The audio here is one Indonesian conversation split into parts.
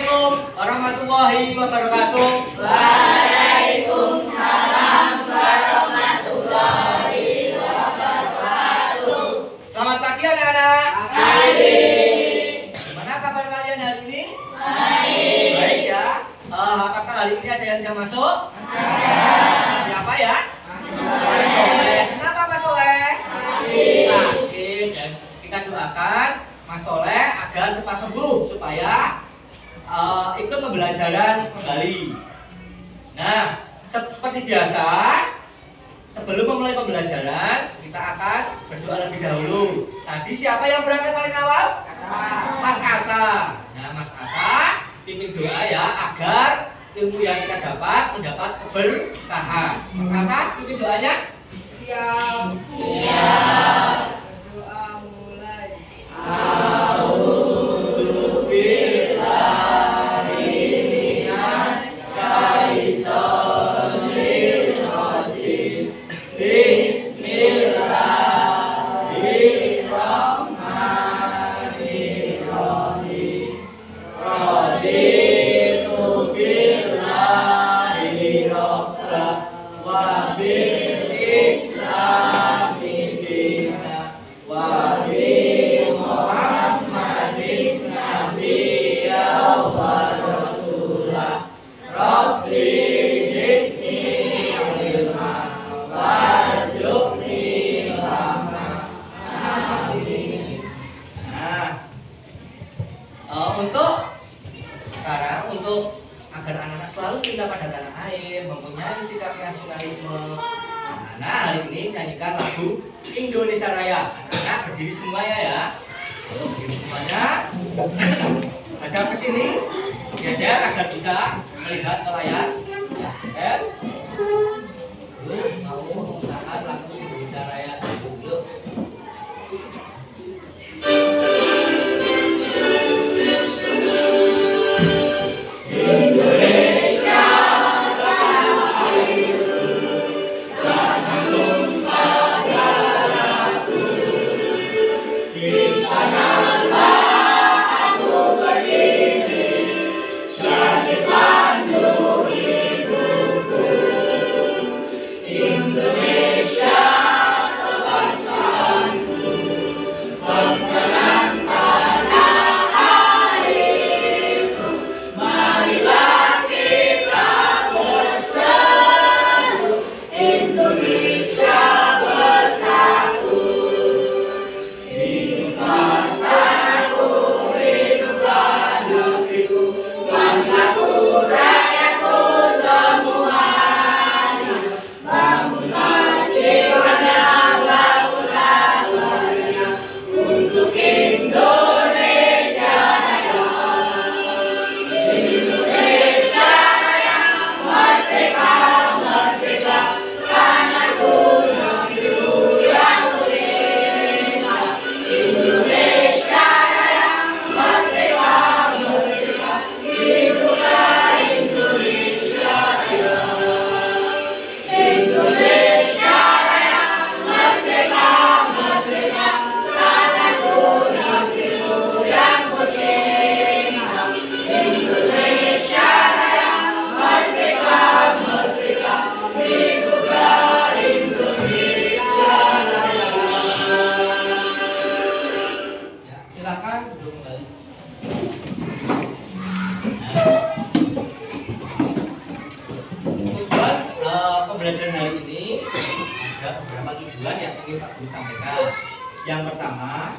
Assalamualaikum warahmatullahi wabarakatuh. Waalaikumsalam warahmatullahi wabarakatuh. Selamat pagi anak-anak. Pagi. Gimana kabar kalian hari ini? Baik. Baik ya. Apakah hari ini ada yang jam masuk? Ada. Siapa ya? Soleh. Soleh. Kenapa Mas Soleh? Sakit. Sakit. Dan kita doakan Mas Soleh agar cepat sembuh supaya ikut pembelajaran kembali. Nah, seperti biasa, sebelum memulai pembelajaran, kita akan berdoa lebih dahulu. Tadi siapa yang berangkat paling awal? Mas Atta. Nah, Mas Atta pimpin doa ya agar ilmu yang kita dapat mendapat keberkahan. Mas Atta pimpin doanya. Siap. Siap. Doa mulai. A'udzu billahi minas syaitonir rajim. Bismillahirrahmanirrahim. Raditu billahi rabba wa bil islami dina wa bi Muhammadin nabiyya wa rasulah. Rabbi zidni ilma warzuqni rahmah. Amin. Nah, untuk sekarang untuk agar anak-anak selalu cinta pada tanah air, mempunyai sikap nasionalisme. Anak-anak hari ini nyanyikan lagu Indonesia Raya. Anak-anak berdiri semuanya ya. Berdiri semuanya. Hadap ke sini. Geser agar bisa melihat ke layar. Ya, geser. Yuk, mau menggunakan lagu Indonesia Raya dulu. Pembelajaran hari ini ada beberapa tujuan yang ingin Pak Guru sampaikan. Yang pertama,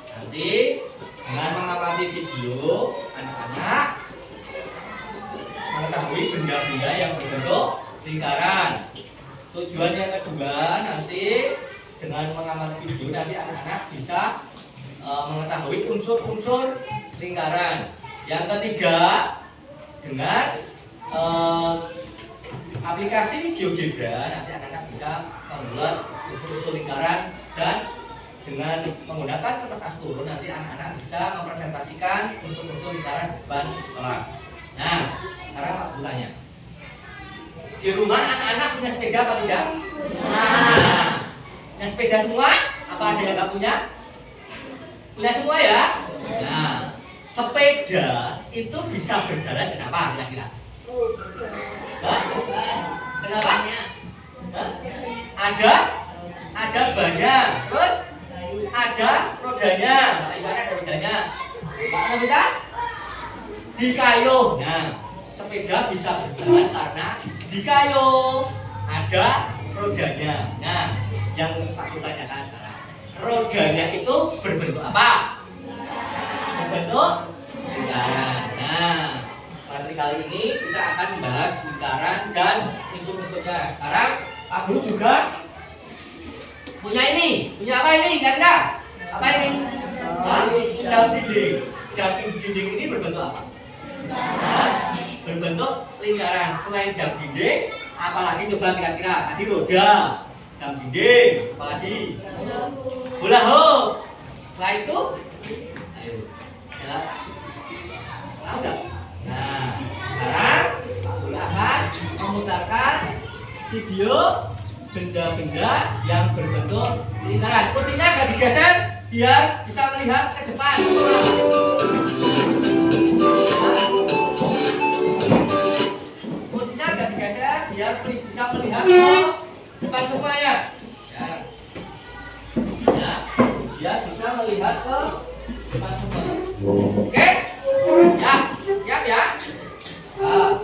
nanti dengan mengamati video, anak-anak mengetahui benda-benda yang berbentuk lingkaran. Tujuan yang kedua, nanti dengan mengamati video, nanti anak-anak bisa mengetahui unsur-unsur lingkaran. Yang ketiga, dengan aplikasi GeoGebra, nanti anak-anak bisa membuat unsur-unsur lingkaran, dan dengan menggunakan kertas asturo nanti anak-anak bisa mempresentasikan unsur-unsur lingkaran di depan kelas. Nah, sekarang Pak bertanya, di rumah anak-anak punya sepeda apa tidak? Nah, punya sepeda semua? Apa ada yang nggak punya? Punya semua ya? Nah, sepeda itu bisa berjalan kenapa kira-kira? Hah? Kenapa? Hah? Ada banyak, terus ada rodanya, ibaratnya ada rodanya. Apa kita? Di kayu. Nah, sepeda bisa berjalan karena di kayu ada rodanya. Nah, yang aku tanyakan sekarang, rodanya itu berbentuk apa? Berbentuk lingkaran. Nah, materi kali ini kita akan membahas lingkaran dan unsur-unsurnya. Sekarang Pak Guru juga punya apa ini kira-kira? Apa ini? Jam dinding. Jam dinding ini berbentuk apa? Berbentuk lingkaran. Selain jam dinding, apalagi coba kira-kira? Tadi roda, jam dinding, apalagi? Bola hop. Setelah itu, ayo, jalan. Tahu nggak? Nah, sekarang Pak Guru akan memutarkan video benda-benda yang berbentuk lingkaran. Kursinya agak digeser biar bisa melihat ke depan. Kursinya agak digeser biar bisa melihat ke depan semuanya. Ya. Ya, biar bisa melihat ke depan semuanya. Oke? Ya, siap ya? Nah.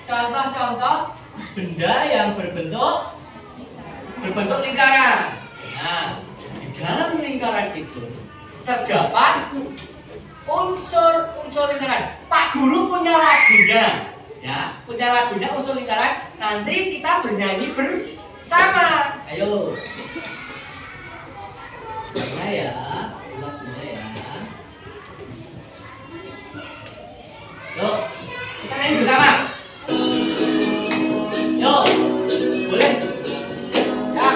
Contoh-contoh benda yang berbentuk lingkaran. Nah, di dalam lingkaran itu terdapat unsur lingkaran. Pak Guru punya lagunya, ya, punya lagunya unsur lingkaran. Nanti kita bernyanyi bersama. Ayo, lagunya ya, lagunya ya. Yuk, kita nyanyi bersama. Yuk, boleh? Ya.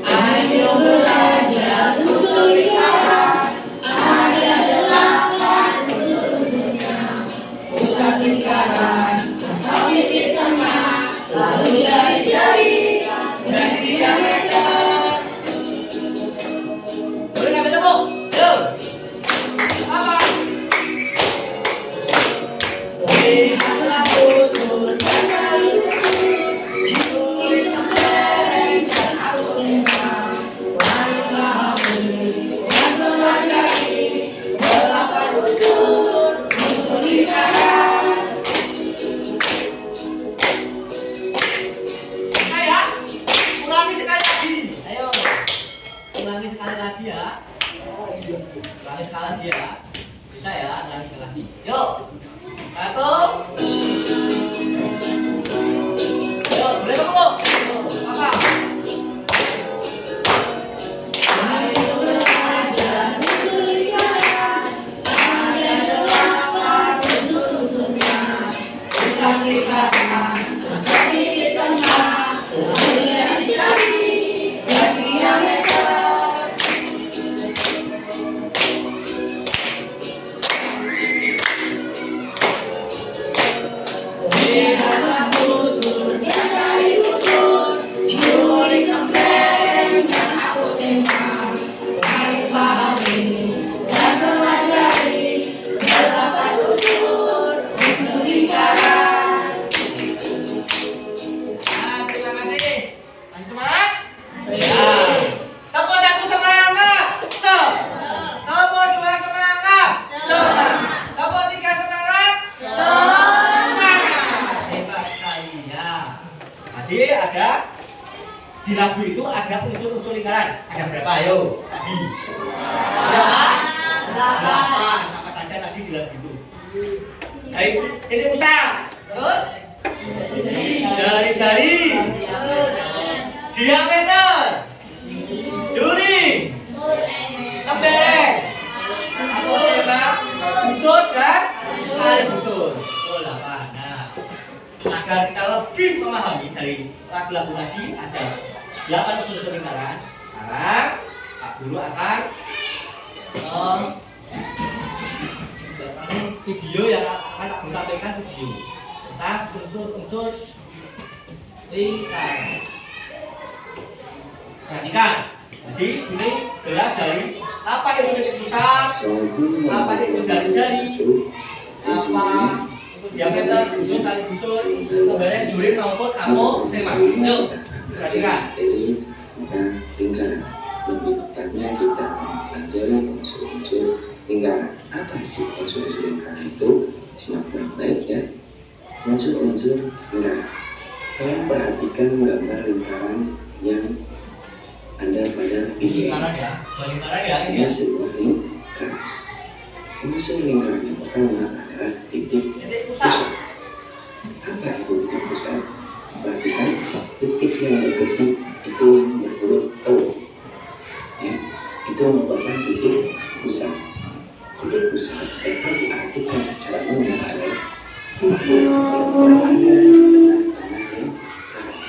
Ayo belajar unsur lingkaran. Ada 8 unsur-unsurnya. Pusat lingkaran atau titik tengah, lalu jari-jari dan diameter. Boleh nggak ketemu? Yuk. Apa? Lihatlah unsur dan sulit mentereng dan aku lempar. Lalu dan pelajari 8 unsur lingkaran. Saya ulangi sekali lagi. Ayo, ulangi sekali lagi ya. Ulangi sekali lagi ya. Bisa ya, ulangi sekali lagi. Yuk. 1. Yuk, boleh tepuk. Apa? Ayo belajar unsur lingkaran. Ada 8 unsur-unsurnya. Pusat lingkaran atau titik tengah, lalu jari-jari dan diameter. di lagu itu ada unsur-unsur lingkaran. Ada berapa? Ayo, tadi. Berapa? 8. Apa saja tadi di lagu itu? Baik, titik pusat. Terus jari-jari, diameter, juring, kebereng, apa ya, busur dan tali busur. Oh, 8. Nah, agar kita lebih memahami dari lagu-lagu tadi ada 8 unsur lingkaran. Sekarang Pak Guru akan video yang akan aku sampaikan video tentang unsur-unsur lingkaran. Perhatikan, jadi ini jelas dari apa itu titik pusat, apa itu jari-jari, apa itu diameter, busur, tali busur, kemudian juring maupun amo tema. Yuk, perhatikan. Lingkaran, lebih tepatnya kita mempelajari unsur-unsur lingkaran. Apa sih unsur-unsur lingkaran itu? Simak baik-baik ya. Unsur-unsur lingkaran. Kalian perhatikan gambar lingkaran yang ada pada video. Lingkaran ya, lingkaran ya ini. Ini sebuah lingkaran. Unsur lingkaran yang pertama adalah titik pusat. Apa itu titik pusat? Perhatikan titik yang bergetik itu berhuruf O. Ya, itu merupakan titik pusat. Titik pusat dapat diartikan secara umum adalah titik yang berada di tengah-tengah lingkaran.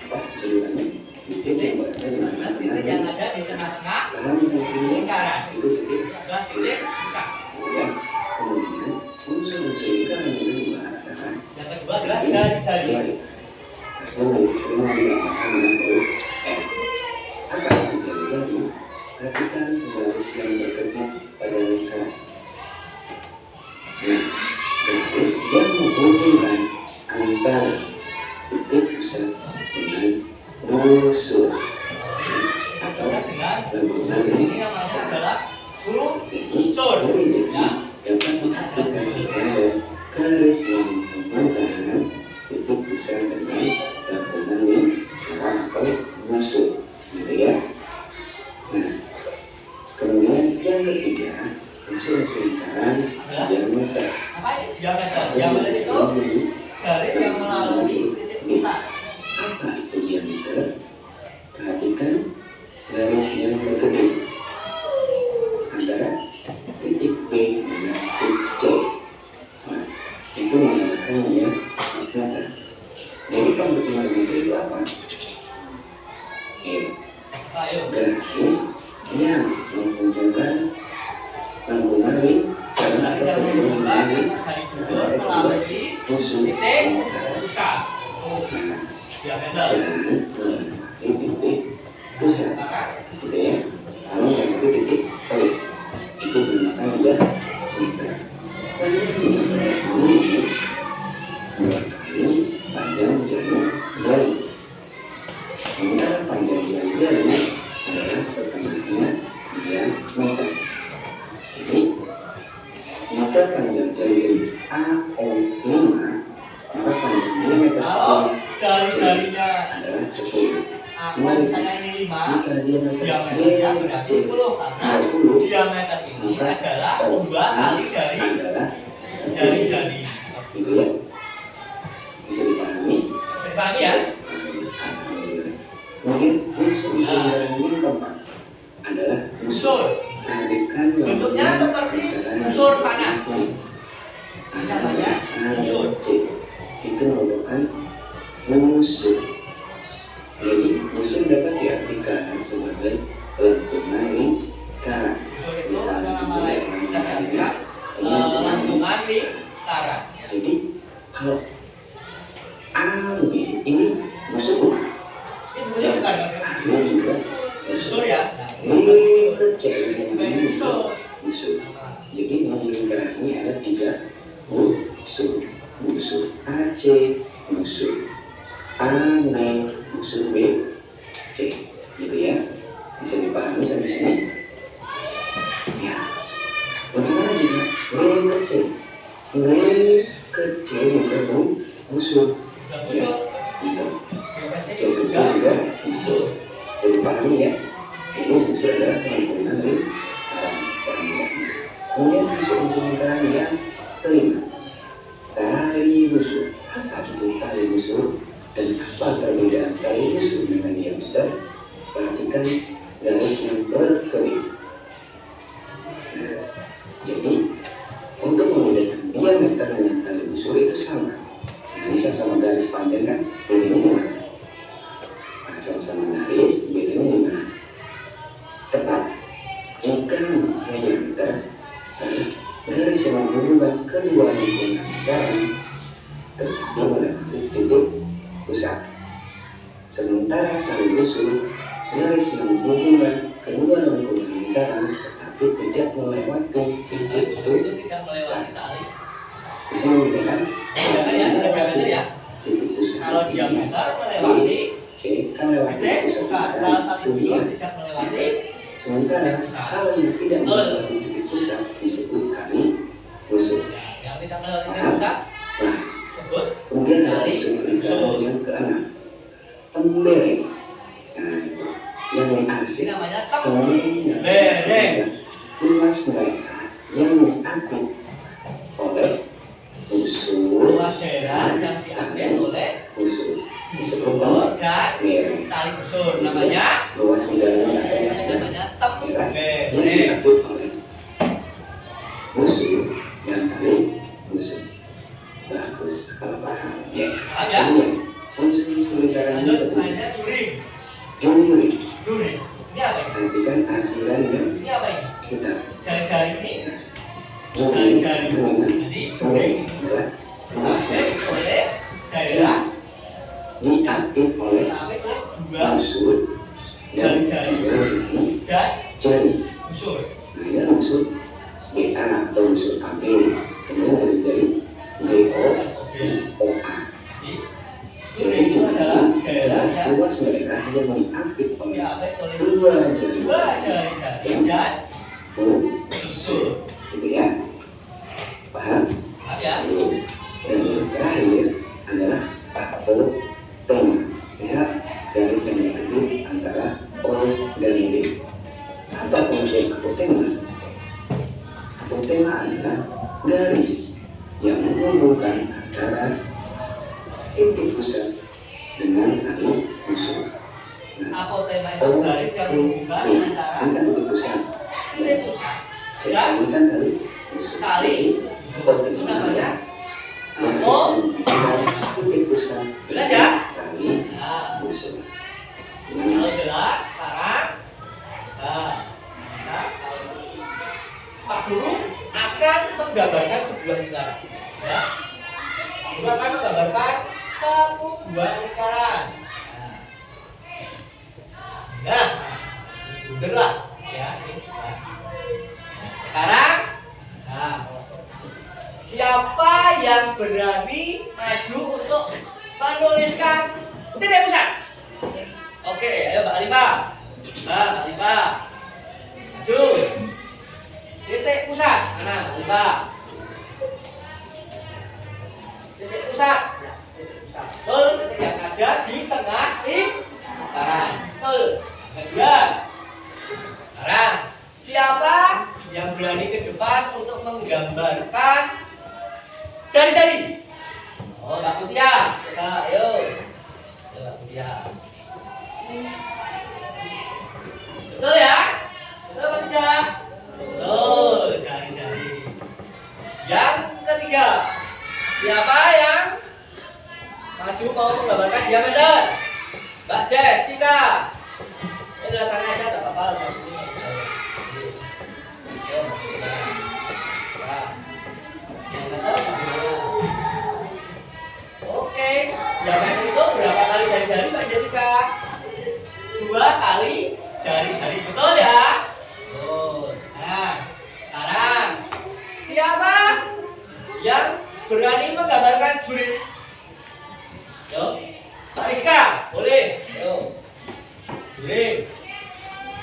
Apa sebenarnya? Titik yang berada di Titik yang ada di tengah-tengah lingkaran lingkaran itu titik adalah titik pusat. ya. Kemudian unsur-unsur lingkaran yang kedua adalah Yang kedua adalah jari-jari. atau sering dinamakan dengan huruf M. Apa itu jari-jari? Perhatikan garis yang bergerak pada lingkaran. Nah, garis yang menghubungkan antara titik pusat dengan busur atau lambungan Ini yang masuk adalah unsur. Ya. dapat mengaplikasikan garis yang menghubungkan titik pusat dengan lambungan lingkaran atau busur, gitu ya. Nah, kemudian yang ketiga, unsur-unsur lingkaran diameter. Apa ini? Diameter. Diameter itu garis yang melalui titik pusat. Apa itu diameter? Perhatikan garis yang berkedip antara titik B dengan titik C. Nah, itu menggunakan diameter. Jadi pembentukan diameter itu apa? Ayo. Garis yang menghubungkan lambungan lingkaran Garis atau yang menghubungkan lingkaran dari busur melalui titik pusat. Diameter. titik pusat, gitu ya. Kalau yang itu titik O, itu menggunakan diameter. Panjang ini dua kali panjang jari. Sementara panjang jari adalah setengahnya diameter. Jadi maka panjang jari AO5, maka panjang diameter Kalau jari-jarinya adalah 10. apa misalnya ini 5, Jika diameter diameternya berarti 10 karena 20, diameter ini adalah 2 kali dari adalah 10. jari-jari. Gitu ya. Bisa dipahami? Dipahami ya? Kemudian unsur yang keempat adalah Busur. tarikan Bentuknya seperti busur panah. Namanya busur. Itu merupakan busur. Jadi busur dapat diartikan sebagai lengkungan lingkaran. Busur itu ada nama lain, bisa diartikan lengkungan lingkaran. Jadi kalau AB ini busur bukan? Ini busur bukan? Ini juga Busur ya? ini kecil ini Busur. busur. Jadi lingkaran ini ada 3 busur. Busur AC, busur AB, busur B, C, gitu ya. Bisa dipahami sampai sini? Ya. Bagaimana jika W kecil? W kecil juga busur. Busur. Gitu. Geometrik C kecil juga juga pahami ya. Ini busur adalah pengampunan dari sekarang ya. Kemudian unsur-unsur lingkaran yang kelima, tali busur. Apa itu tali busur dan apa perbedaan tali busur dengan yang sudah? Perhatikan garis yang berkelip. Nah, jadi untuk membedakan diameter dengan tali busur itu sama. Nah, ini sama garis panjang kan, bedanya di mana? Nah, sama-sama garis, bedanya di mana? Tepat. Jika diameter garis yang menghubungkan kedua lingkungan lingkaran tetapi melewati titik pusat. Sementara tali busur garis yang menghubungkan kedua lingkungan lingkaran tetapi tidak melewati titik pusat. Bisa membedakan titik pusat. Kalau diameter melewati C kan melewati titik pusat pusat, kalau tali busur tidak melewati. Sementara kalau yang tidak melewati titik pusat disebut tali busur. Yang tidak melewati titik pusat Nah, disebut kemudian ada tali unsur busur. yang keenam, tembereng. Nah, yang Ini asli namanya tembereng. Luas mereka yang diangkut oleh busur. luas daerah yang diambil oleh Busur disebut busur dan tembereng. tali busur namanya Luas udaranya atau luas namanya daerah yang tembereng. diangkut oleh busur dan tali busur. Bagus kalau paham ya. Paham ya? Kemudian unsur-unsur lingkaran ini Lanjut, betul. ada juring. Juring. Juring. Ini apa ini? Perhatikan asirannya Ini apa ini? kita. Jari-jari ini. Juring Jari-jari. dengan Jadi juring itu adalah luas diambil oleh daerah diapit oleh diambil oleh dua busur dan jari-jari jari dan jari. busur. Nah, ini busur BA atau busur AB. Kemudian jari-jari BO dan OA. Jadi Jadi juring itu adalah daerah yang luas daerah yang diapit oleh diambil oleh dua jari dua jari-jari dan busur. gitu ya. Paham? Paham ya? Terus dan yang terakhir adalah apotema. Lihat garis yang kedua antara O dan D. Apa pengertian apotema? Apotema adalah garis yang menghubungkan antara titik pusat dengan tali busur. Nah, Apotema itu garis yang menghubungkan antara ini kan titik pusat. titik pusat Jadi ini kan tali busur. tali busur. Itu namanya titik pusat. Jelas ya? Tali Nah, busur. kalau jelas sekarang Pak Guru akan menggambarkan sebuah lingkaran ya. Pak Guru akan menggambarkan satu buah lingkaran nah bener lah ya. Sekarang siapa yang berani maju untuk menuliskan titik pusat? Oke, ayo Mbak Alifah. Mbak Alifah. Maju. Titik pusat. Mana Mbak Alifah? Titik pusat. Ya, titik pusat. Betul, titik yang ada di tengah lingkaran. Betul. Kedua. Sekarang, siapa yang berani ke depan untuk menggambarkan jari-jari? Oh, Mbak Mutia. Kita, ayo. Ayo Mbak Mutia. Betul ya? Betul apa tidak? Betul, jari-jari. Yang ketiga, siapa yang maju mau menggambarkan diameter? Mbak Jessica. Ini datangnya aja, tak apa-apa. Mas ini nggak bisa. Ayo, Mbak Jessica. Ya. Diameter, oke, diameter itu berapa kali jari-jari Mbak Jessica? 2 kali jari-jari, betul ya? Betul. Nah, sekarang siapa yang berani menggambarkan juring? Yo, Mbak Rizka, boleh? Yo, juring.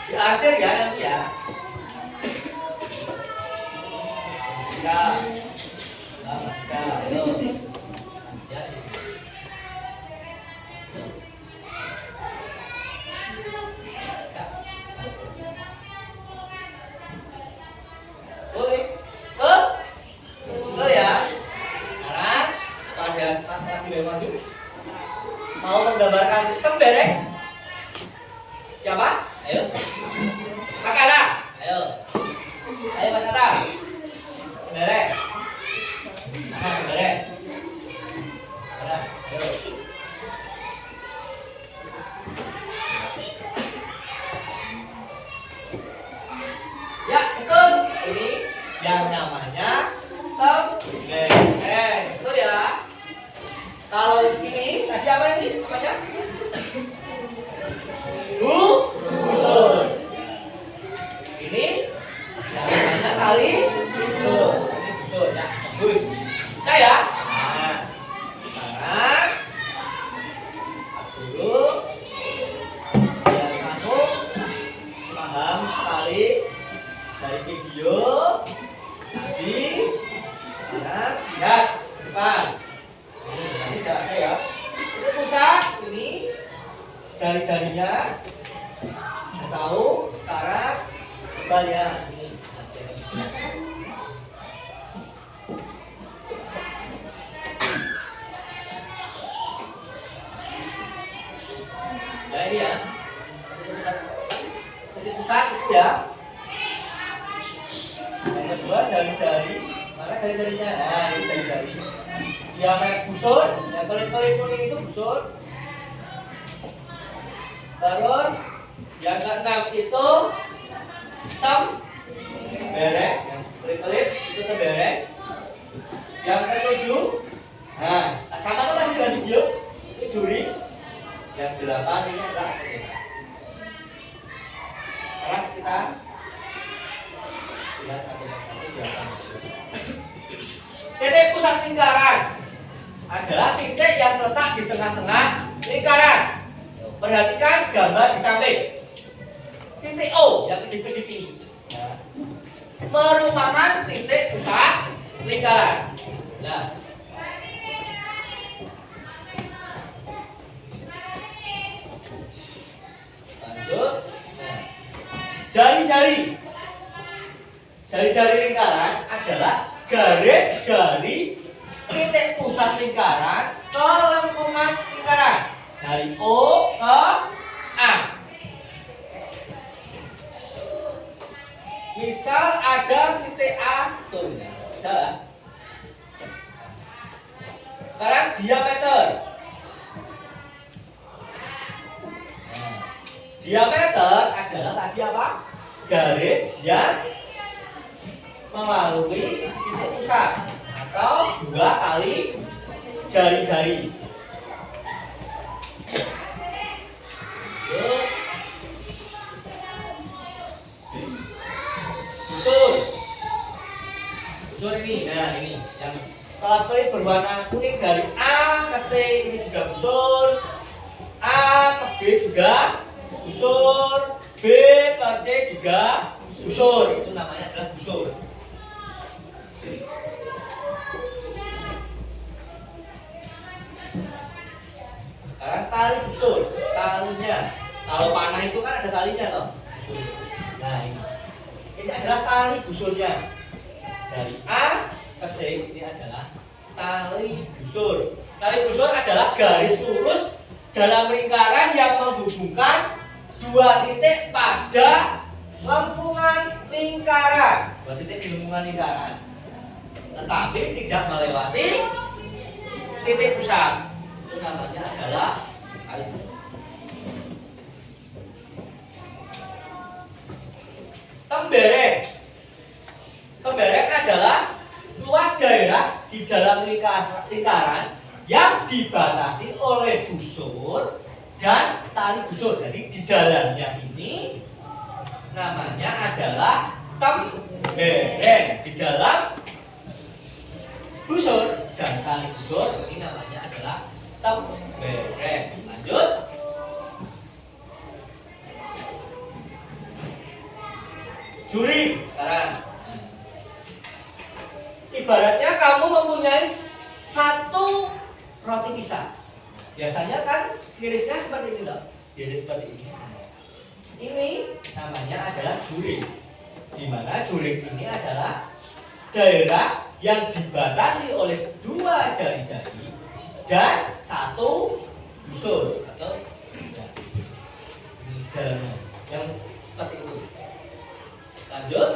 Diarsir ya nanti ya. Rizka, Mbak Rizka, yo. Ya, Nah, boleh. Nah, ayo. Ya, betul. Ini yang namanya tembereng. Betul ya? Kalau ini tadi apa ini namanya? Busur. Ini yang namanya tali busur. Ini busur ya, bagus. Bisa ya? Nah, sekarang dulu biar kamu paham sekali dari video tadi. Sekarang lihat depan. Ini tidak ada ya. Ini pusat, ini jari-jarinya. Kita tahu sekarang coba lihat ini. Nah ini ya. Jadi pusat itu ya. Yang kedua jari-jari. Mana jari-jarinya? Nah ini jari-jari. Diameter busur, yang pelit-pelit kuning itu busur. Terus yang keenam itu tembereng, yang pelit-pelit itu tembereng. Yang ketujuh, nah sama kan tadi dengan video itu juri. Yang delapan ini adalah sekarang kita lihat satu persatu delapan. Titik pusat lingkaran adalah titik yang terletak di tengah-tengah lingkaran. Perhatikan gambar di samping. Titik O yang kedip-kedip ini merupakan titik pusat lingkaran. Nah, lanjut. Nah, jari-jari lingkaran adalah garis dari titik pusat lingkaran ke lengkungan lingkaran dari O ke A. Misal ada titik A tuh, bisa. Sekarang diameter. Nah, diameter adalah tadi apa? Garis yang melalui titik pusat atau 2 kali jari-jari. Busur ini, nah ini yang kalau berwarna kuning dari A ke C ini juga busur, A ke B juga busur, B ke C juga busur. Itu namanya adalah busur. Sekarang tali busur, talinya. Kalau panah itu kan ada talinya loh. Busur. Nah ini adalah tali busurnya. Dari A ke C ini adalah tali busur. Tali busur adalah garis lurus dalam lingkaran yang menghubungkan 2 titik pada lengkungan lingkaran. 2 titik di lengkungan lingkaran, tetapi tidak melewati titik pusat. Itu namanya adalah tali busur. Tembereng. Tembereng adalah luas daerah di dalam lingkaran yang dibatasi oleh busur dan tali busur. Jadi di dalamnya ini namanya adalah tembereng. Di dalam busur dan tali busur ini namanya adalah tembereng. Lanjut. Juri sekarang. Ibaratnya kamu mempunyai 1 roti pisang. Biasanya kan irisnya seperti ini loh. Iris seperti ini. Ini namanya adalah juri. Di mana juri ini adalah daerah yang dibatasi oleh 2 jari-jari dan 1 busur atau ya, ini dalamnya yang seperti itu. Lanjut.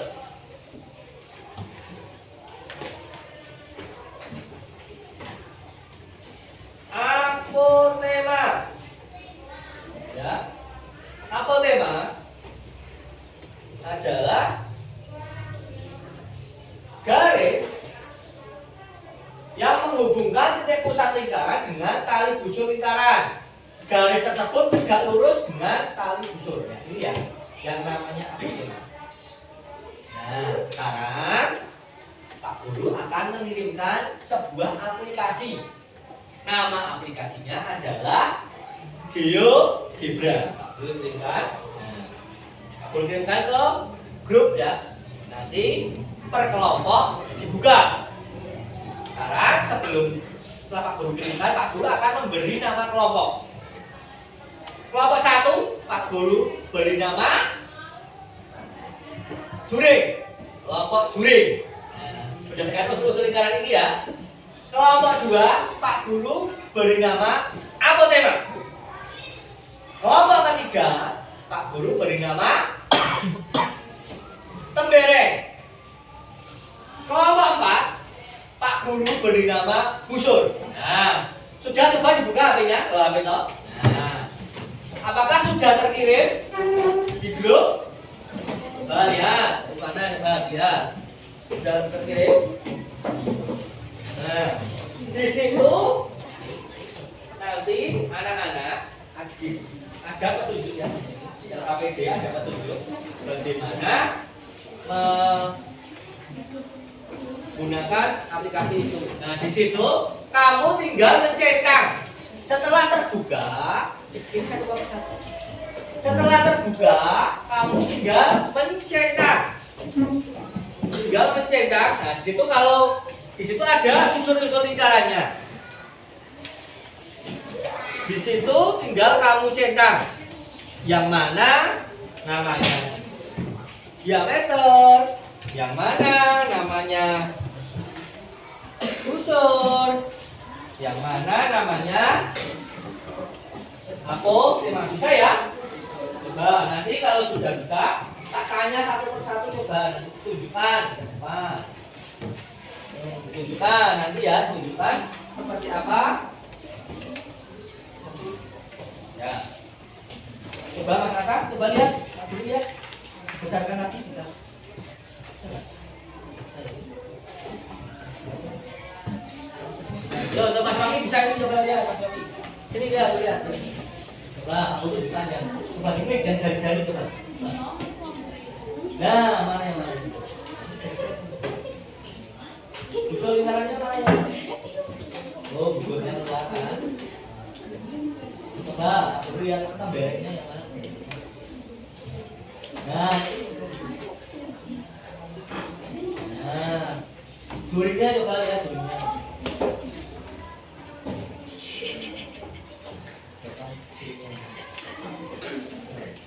titik pusat lingkaran dengan tali busur lingkaran. Garis tersebut tegak lurus dengan tali busur. Nah, ini ya yang namanya apotema. Nah, sekarang Pak Guru akan mengirimkan sebuah aplikasi. Nama aplikasinya adalah GeoGebra. Pak Guru kirimkan. Nah, Pak Guru kirimkan ke grup ya. Nanti per kelompok dibuka. Sekarang setelah Pak Guru kirimkan, Pak Guru akan memberi nama kelompok. Kelompok 1, Pak Guru beri nama juring. Kelompok juring. Nah, berdasarkan usul-usul lingkaran ini ya. Kelompok 2, Pak Guru beri nama apotema. Kelompok ketiga, Pak Guru beri nama tembereng. Kelompok 4, Pak Guru beri nama busur. Nah, sudah coba dibuka HP-nya, HP toh. Nah, apakah sudah terkirim di grup? Coba lihat, mana coba lihat. Sudah terkirim. Nah, di situ nanti anak-anak ada petunjuk ya di sini. Di LKPD ada petunjuk bagaimana menggunakan aplikasi itu. Nah, di situ kamu tinggal mencentang. Setelah terbuka, setelah terbuka, kamu tinggal mencentang. Tinggal mencentang. Nah, di situ kalau di situ ada unsur-unsur lingkarannya. Di situ tinggal kamu centang. Yang mana namanya diameter, yang mana namanya busur, yang mana namanya apotema. Bisa ya? Coba nanti kalau sudah bisa, tak tanya satu persatu, coba nanti tunjukkan. Tunjukkan nanti ya, tunjukkan seperti apa. Ya. Coba Mas Raka, coba lihat, dulu ya. Besarkan lagi bisa. Yo, Mas Raka bisa ini coba lihat Mas Raka. Sini lihat. Coba aku tunjukkan ya. Coba ini dan jari-jari coba. Nah, mana yang mana? Busur lingkarannya mana ya? Oh, busurnya kelihatan. Coba beri yang tembereknya yang mana? Nah, juringnya coba lihat juringnya.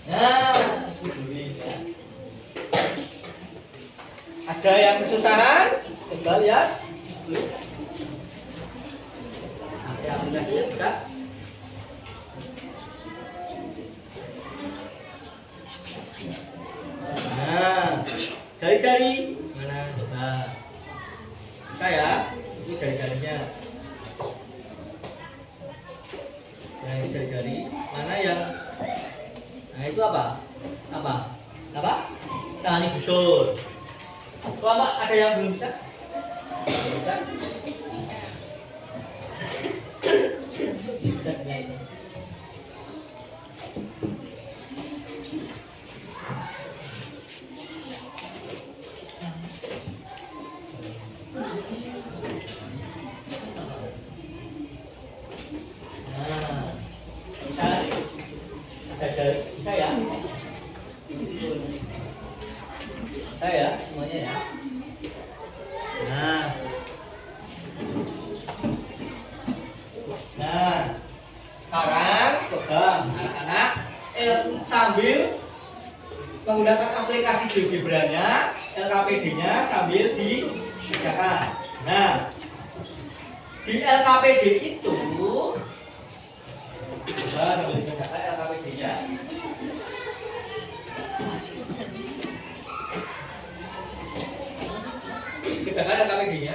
Nah, juring ya. Ada yang kesusahan? Coba lihat. Ada aplikasinya bisa. Nah, jari-jari mana coba? Bisa ya? Itu jari-jarinya. Nah, ini jari-jari. Mana yang? Nah, itu apa? Apa? Tali busur. Kalau ada yang belum bisa? Bisa? Bisa ini. Bisa ya? Bisa ya semuanya ya? Nah, sekarang coba anak-anak sambil menggunakan aplikasi GeoGebra-nya, LKPD-nya sambil dikerjakan. Nah, di LKPD itu coba sambil dikerjakan LKPD-nya. Kerjakan LKPD-nya.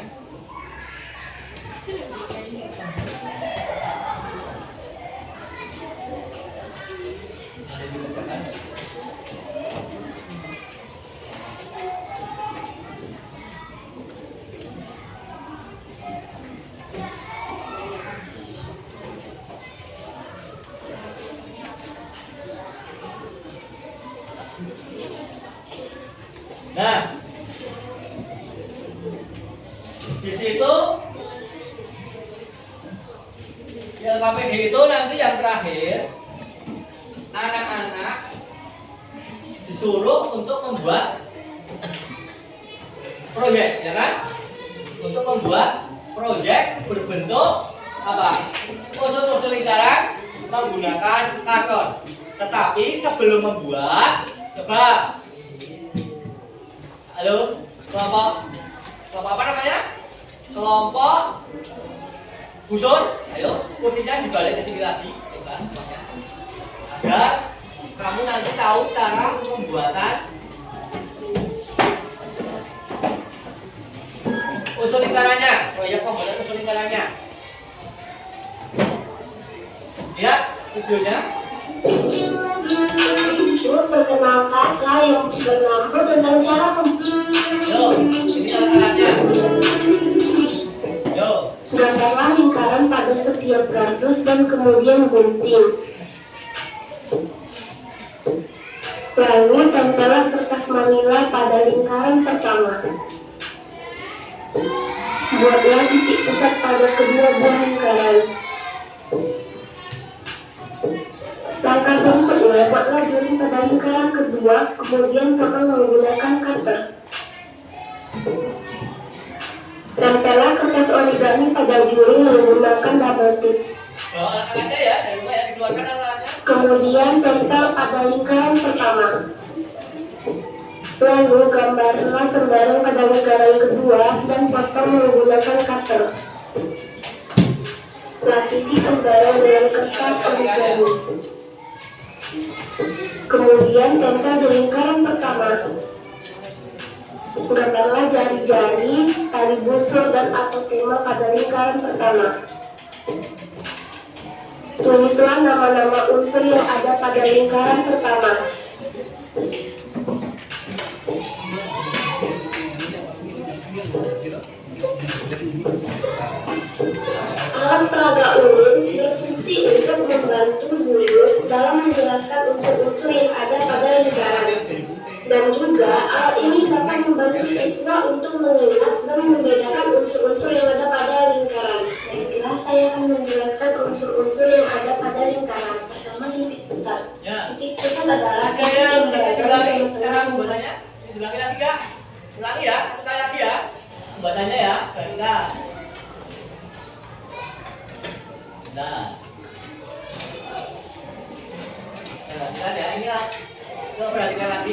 Nah, di situ di LKPD itu nanti yang terakhir anak-anak disuruh untuk membuat proyek, ya kan? Untuk membuat proyek berbentuk apa? Unsur-unsur lingkaran menggunakan karton. Tetapi sebelum membuat, coba, halo, kelompok apa namanya? Kelompok busur, ayo, kursinya dibalik ke sini lagi, coba semuanya, agar kamu nanti tahu cara pembuatan unsur lingkarannya, proyek pembuatan unsur lingkarannya. Lihat videonya. Perkenalkanlah yang bernama tentang cara Yo, ini alat-alatnya. Yo. gambarlah lingkaran pada setiap kardus dan kemudian gunting. Lalu tempellah kertas manila pada lingkaran pertama. Buatlah titik pusat pada kedua buah lingkaran. Langkah berikutnya, buatlah duri pada lingkaran kedua, kemudian potong menggunakan cutter. Tempellah kertas origami pada juri menggunakan double tip. Bawa alat-alatnya ya, dari rumah ya, dikeluarkan alat-alatnya. Kemudian tempel pada lingkaran pertama. Lalu gambarlah sembarang pada lingkaran kedua dan potong menggunakan cutter. Lapisi sembarang dengan kertas origami. Kemudian tempel di lingkaran pertama. Gambarlah jari-jari, tali busur dan apotema pada lingkaran pertama. Tulislah nama-nama unsur yang ada pada lingkaran pertama. Alat peraga ulun berfungsi untuk membantu guru dalam menjelaskan unsur-unsur yang ada pada lingkaran. Dan juga alat ini dapat membantu siswa untuk mengingat dan membedakan unsur-unsur yang ada pada lingkaran. Baiklah, saya akan menjelaskan unsur-unsur yang ada pada lingkaran. Pertama, titik pusat. Ya. Titik pusat adalah titik Gaya yang ulangi berada di cara pembuatannya. Ulangi lagi ya. Ulangi ya, sekali lagi ya. Pembuatannya ya, baiklah. Nah. Perhatikan ya, ini ya. Coba perhatikan lagi.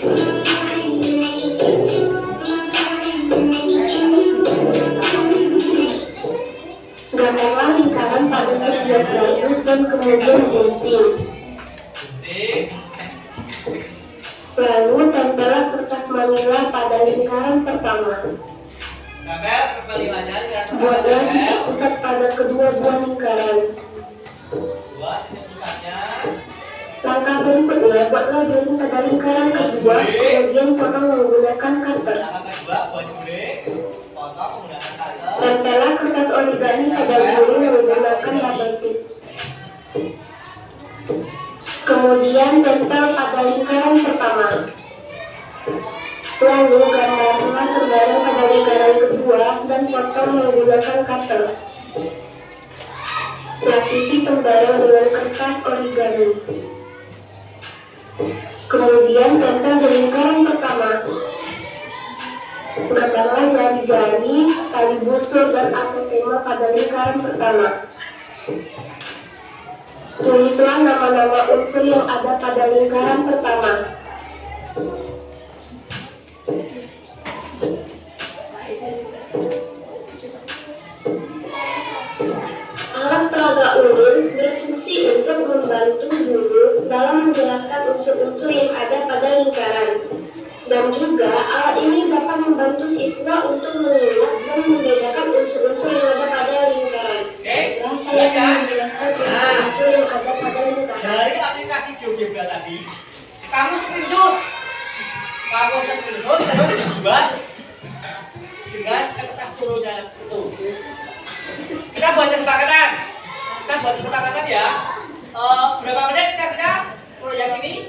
Gambarlah lingkaran pada setiap kardus dan kemudian gunting. Lalu tempellah kertas manila pada lingkaran pertama. Tempel manilanya lihat Buatlah titik pusat pada kedua buah lingkaran. buat titik pusatnya. Langkah berikutnya, buatlah duri pada lingkaran kedua, kemudian potong menggunakan cutter. Langkah kedua buat juri, potong menggunakan cutter. Tempellah kertas origami pada duri menggunakan double tip. Kemudian tempel pada lingkaran pertama. Lalu gambarlah sembarang pada lingkaran kedua dan potong menggunakan cutter. Lapisi sembarang dengan kertas origami. Kemudian tempel di lingkaran pertama. Gambarlah jari-jari, tali busur dan apotema pada lingkaran pertama. Tulislah nama-nama unsur yang ada pada lingkaran pertama. Alat peraga ulun berfungsi untuk membantu guru dalam menjelaskan unsur-unsur yang ada pada lingkaran. Dan juga alat ini dapat membantu siswa untuk mengingat dan membedakan unsur-unsur yang ada pada lingkaran. Nah, saya akan menjelaskan unsur-unsur yang ada pada lingkaran. Dari aplikasi GeoGebra tadi, kamu screenshot terus dibuat dengan kertas turunnya itu. Kita buat kesepakatan ya. Berapa menit kira-kira proyek ini?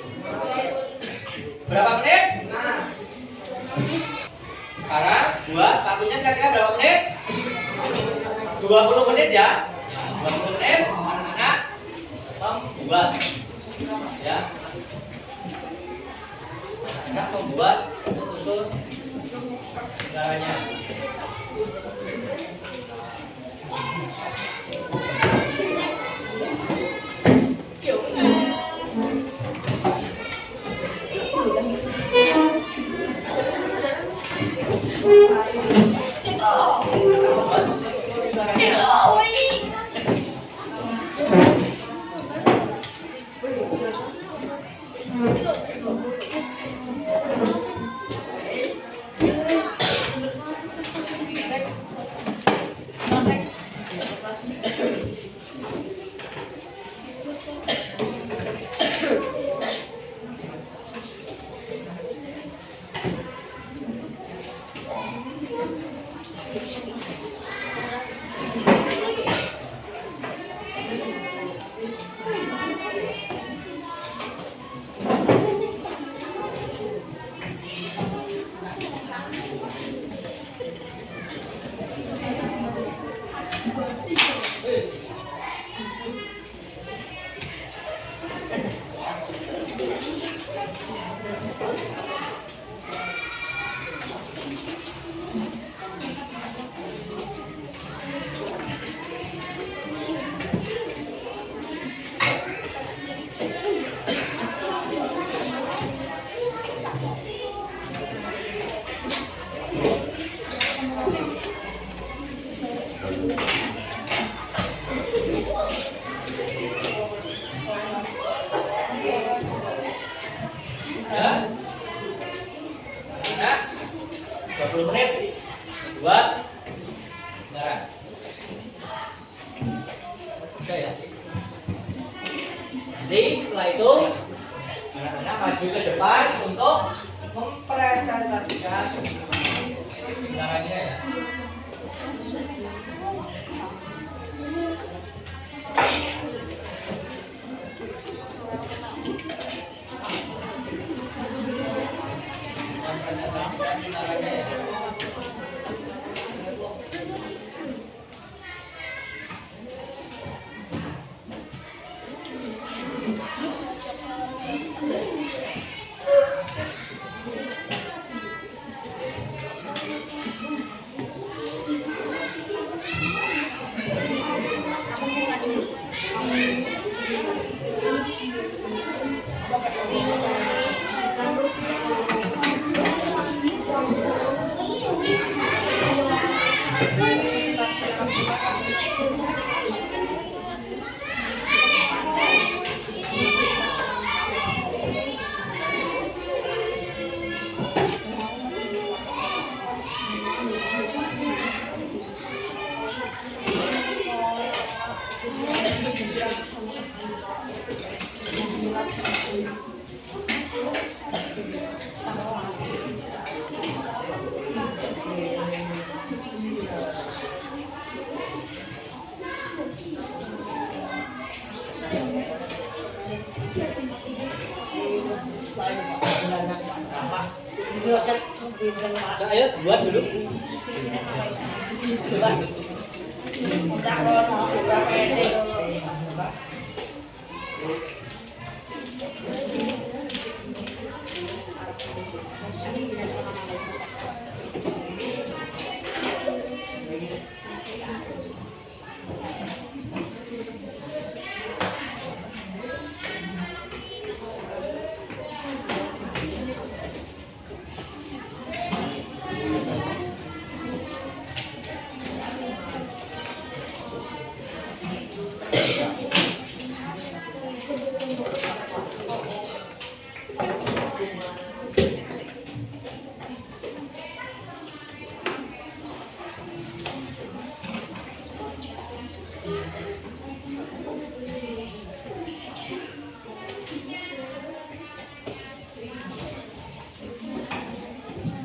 Berapa menit? Sekarang buat waktunya kira-kira berapa menit? 20 menit ya. 20 menit anak-anak membuat ya. Anak membuat unsur negaranya. Ya. Nah, 20 menit buat beneran. Oke ya. Nanti setelah itu anak-anak maju ke depan untuk mempresentasikan caranya ya. Mempresentasikan caranya ya. Nah, ayo buat dulu.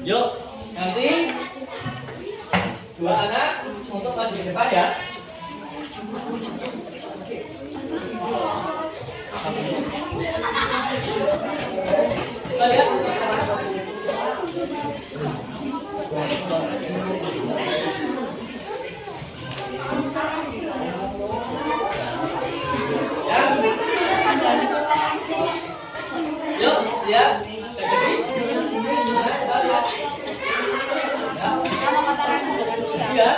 Yuk, nanti dua anak untuk maju ke depan ya. Kita lihat. Yuk, siap. Jadi. Ya.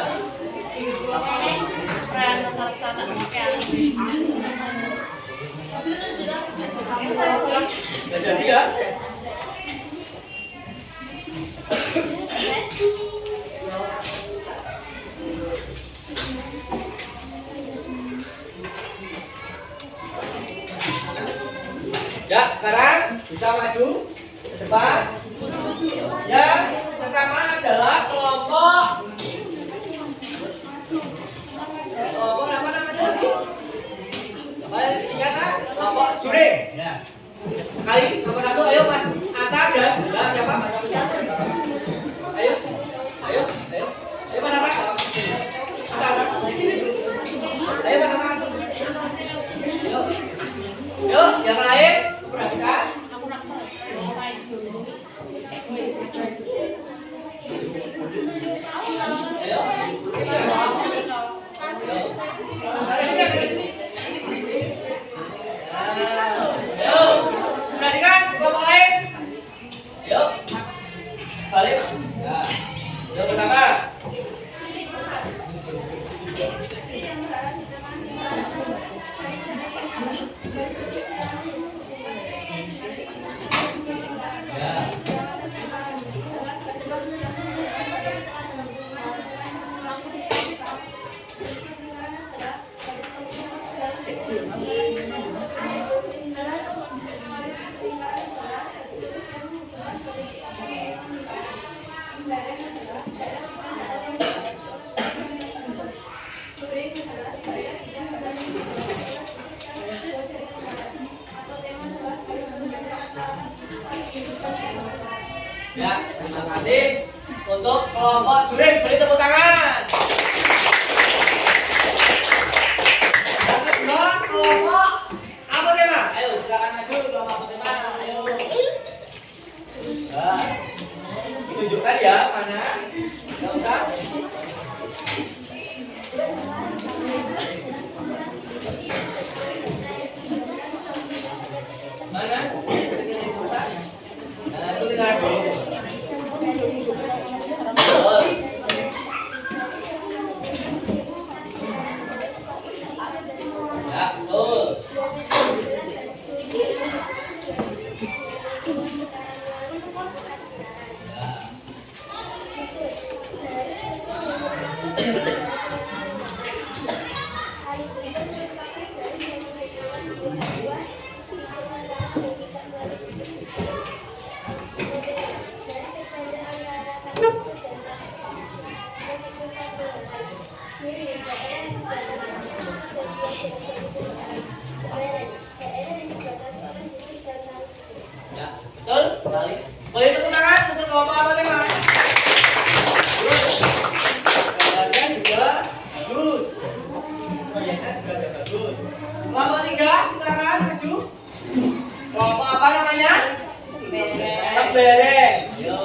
Ya jadi ya. Ya, sekarang bisa maju ke depan. Yang pertama adalah kelompok apa namanya sih? Kelompok juring. Ya. Kali nomor 1, ayo Mas Ata dan siapa? Mas siapa? Ayo, ayo, ayo, ayo Mas Ata. Ayo Mas Ata. Yuk, yuk, yang lain perhatikan. Perhatikan kelompok lain. Yuk, balik. Ya, yuk pertama. Ya, terima kasih untuk kelompok juring. Beri tepuk tangan. Yang kedua, kelompok apa tema? Ayo, silakan maju kelompok apa tema. Ayo. Nah, tunjukkan ya mana. Ya udah. Mana? Nah, itu tinggal dulu. Ya, betul. Ya, betul sekali. Boleh tepuk tangan untuk kelompok apa tema? Bagian juga bagus. Proyeknya juga bagus. Kelompok 3, silakan maju. Kelompok apa namanya? Kebereng. Yo.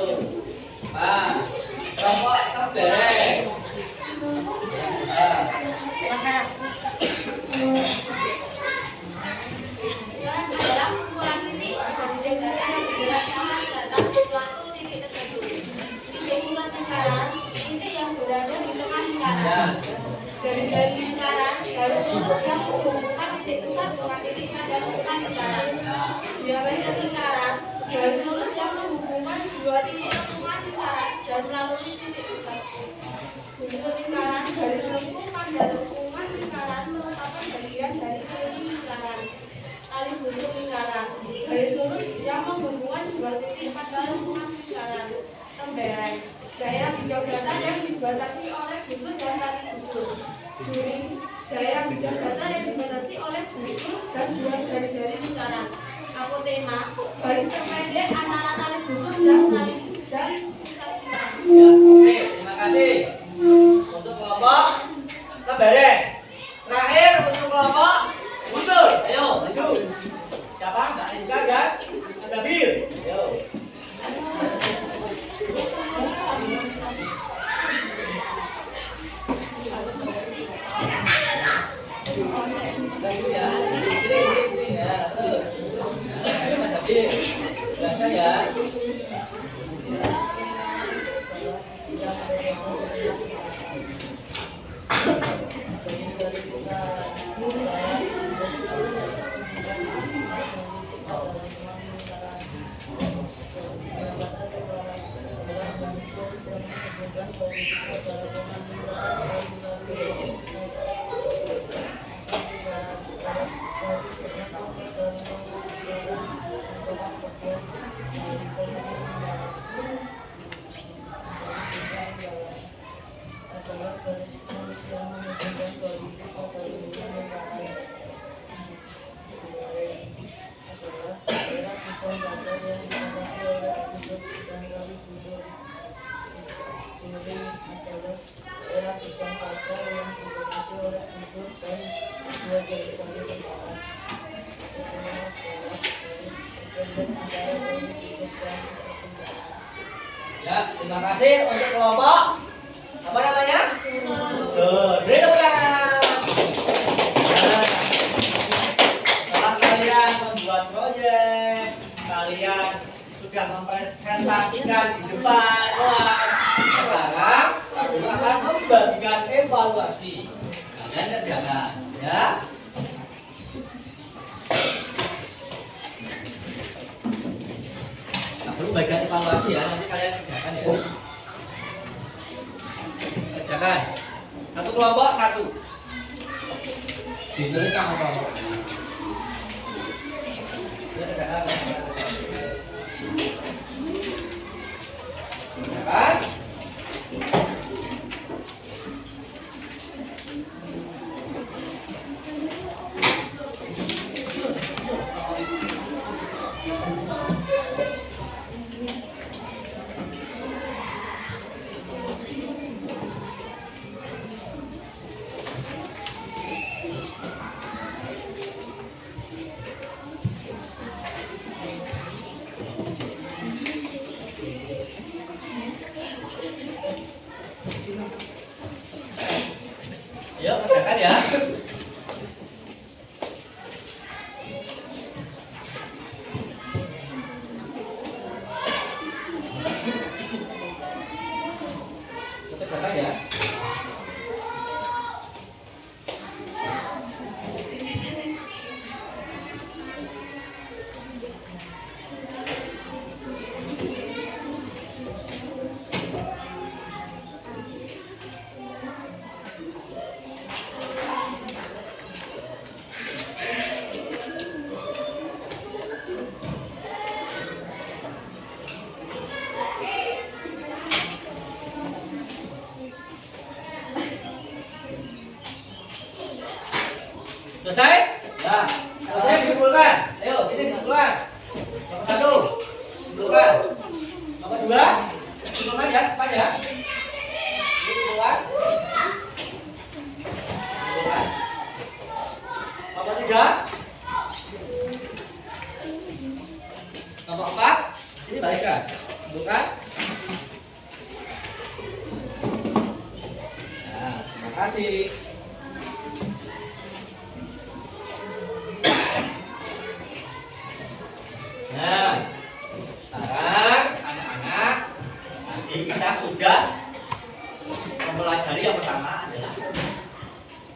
Nah, kelompok kebereng. Jari-jari lingkaran garis lurus yang menghubungkan titik pusat dengan titik nada bukan lingkaran. Diameter lingkaran garis lurus yang menghubungkan dua titik temuan lingkaran dan melalui titik pusat. Buntut lingkaran garis lengkungan dan lengkungan lingkaran merupakan bagian dari keliling lingkaran. Tali buntut lingkaran garis lurus yang menghubungkan dua titik pada lengkungan lingkaran. Tembereng daerah bidang data yang dibatasi oleh busur dan tali busur. Juring daerah bidang data yang dibatasi oleh busur dan dua jari-jari lingkaran. Apotema garis terpendek antara tali busur dan tali dan pusat lingkaran. Ya, oke, terima kasih untuk kelompok kebereng. Terakhir untuk kelompok busur. Ayo, maju. Siapa? Mbak Rizka dan Mas Abil. Ayo. Ya, terima kasih untuk kelompok apa namanya? Beri tepuk tangan. Nah, setelah kalian membuat proyek, kalian sudah mempresentasikan di depan kelas. Sekarang aku akan membagikan evaluasi. Kalian kerjakan, ya. Perlu bagian evaluasi ya, nanti kalian kerjakan ya. Kerjakan. Satu kelompok satu. Ditulis sama kelompok. Ya, kerjakan. Kerjakan. Yuk, kerjakan ya. Kerjakan ya. Selesai? Ya. Selesai dikumpulkan. Ayo, sini dikumpulkan. Nomor satu, kumpulkan. Nomor dua, kumpulkan ya, depan ya. Ini kumpulkan. Kumpulkan. Nomor tiga. Nomor empat, sini balikkan. Kumpulkan. Nah, terima kasih. Nah, sekarang anak-anak, tadi kita sudah mempelajari yang pertama adalah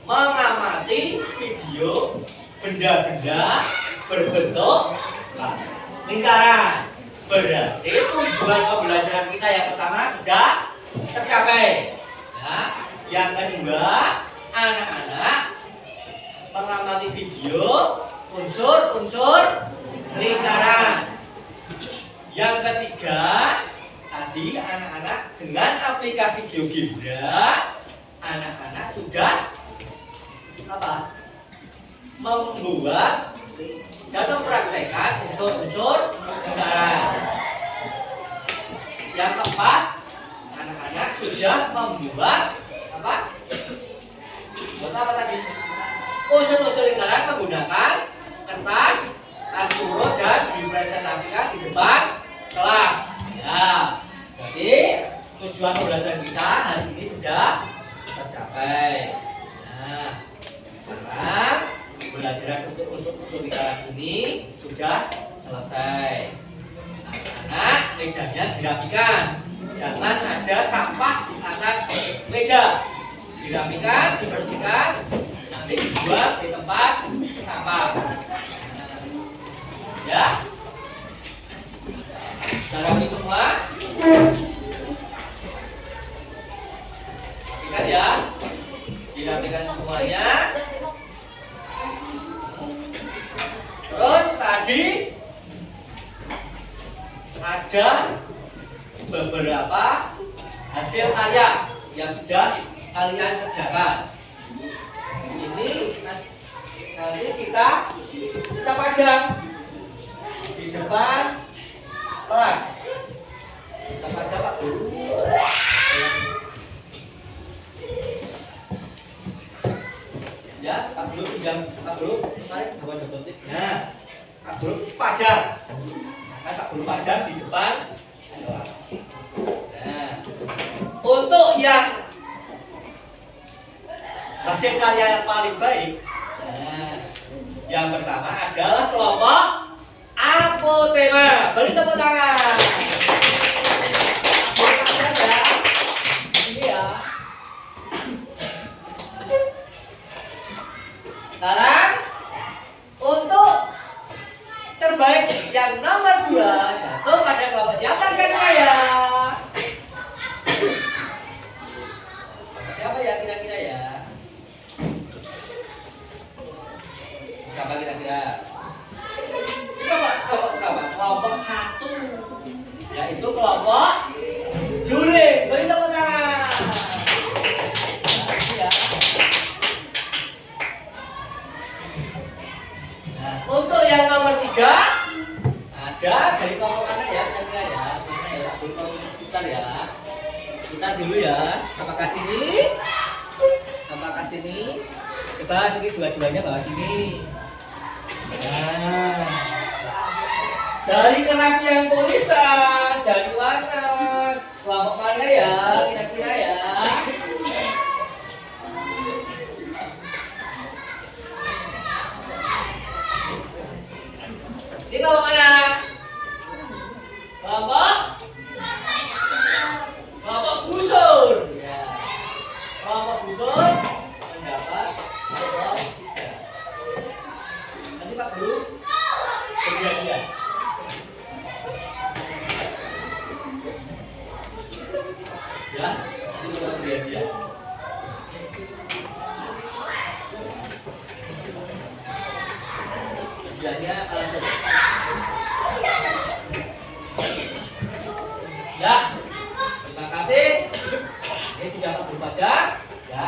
mengamati video benda-benda berbentuk lingkaran. Berarti tujuan pembelajaran kita yang pertama sudah tercapai. Ya. Yang kedua, anak-anak mengamati video unsur-unsur lingkaran. Yang ketiga, tadi anak-anak dengan aplikasi GeoGebra, anak-anak sudah apa? Membuat dan mempraktekkan unsur-unsur lingkaran. Yang keempat, anak-anak sudah membuat apa? Buat apa tadi? Unsur-unsur lingkaran menggunakan kertas, asuro dan dipresentasikan di depan kelas. Ya, jadi tujuan pembelajaran kita hari ini sudah tercapai. Nah, sekarang pembelajaran untuk unsur-unsur lingkaran ini sudah selesai. Anak-anak, mejanya dirapikan. Jangan ada sampah di atas meja. Dirapikan, dibersihkan, nanti dibuat di tempat semuanya. Terus tadi ada beberapa hasil karya yang sudah kalian kerjakan. Ini nanti kita pajang di depan kelas. Kita pajang Pak Guru. Ya, Pak Guru pinjam, Pak Guru tarik bawa dompet. Nah, Pak Guru pajang. Kan Pak Guru pajang di depan kelas. Nah, untuk yang hasil karya yang paling baik, nah, yang pertama adalah kelompok apotema. Beri tepuk tangan. Ya. Ini ya. Sekarang untuk terbaik yang nomor 2 jatuh pada kelompok siapa kira-kira ya? Siapa ya kira-kira ya? Siapa kira-kira? Kelompok 1, yaitu kelompok juling. Beri tepuk tangan. Ya. Nah, untuk yang nomor 3 ada dari kelompok mana ya kira-kira ya? Mana ya? Putar ya. Putar dulu ya. Apakah sini? Apakah sini? Coba sini dua-duanya bawa sini. Nah, dari kerampian tulisan, dari warna, kelompok mana ya kira-kira ya? Ini kelompok mana? Kelompok busur. Ya. Kelompok busur mendapat nomor 3. Nanti Pak Guru berjanjian. Ya, nanti kita berjanjian. Berjanjian kalian terus. Ya, terima kasih. Ini sudah Pak Guru pajang. Ya,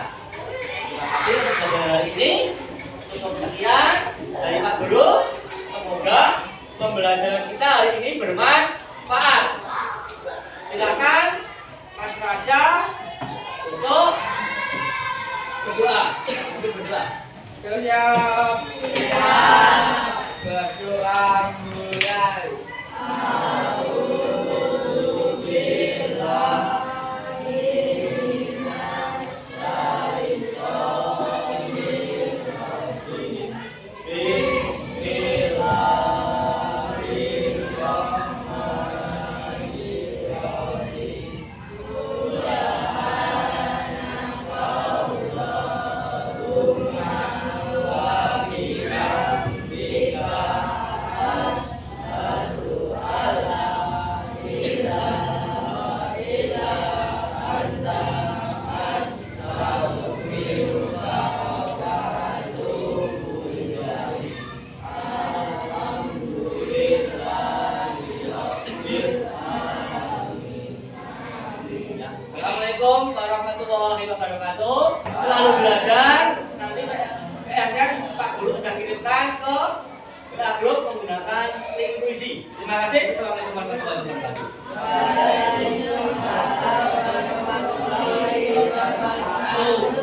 terima kasih untuk pelajaran hari ini. Cukup sekian dari Pak Guru. Semoga pembelajaran kita hari ini bermanfaat. Silakan Mas Rasya untuk berdoa. Siap. Berdoa mulai. Assalamualaikum warahmatullahi wabarakatuh. Selalu belajar. Nanti PR-nya Pak Guru sudah kirimkan ke WA Group menggunakan link puisi. Terima kasih. Assalamualaikum warahmatullahi wabarakatuh.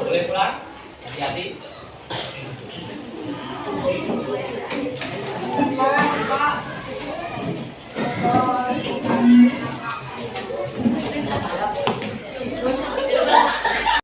Boleh pulang? Hati-hati.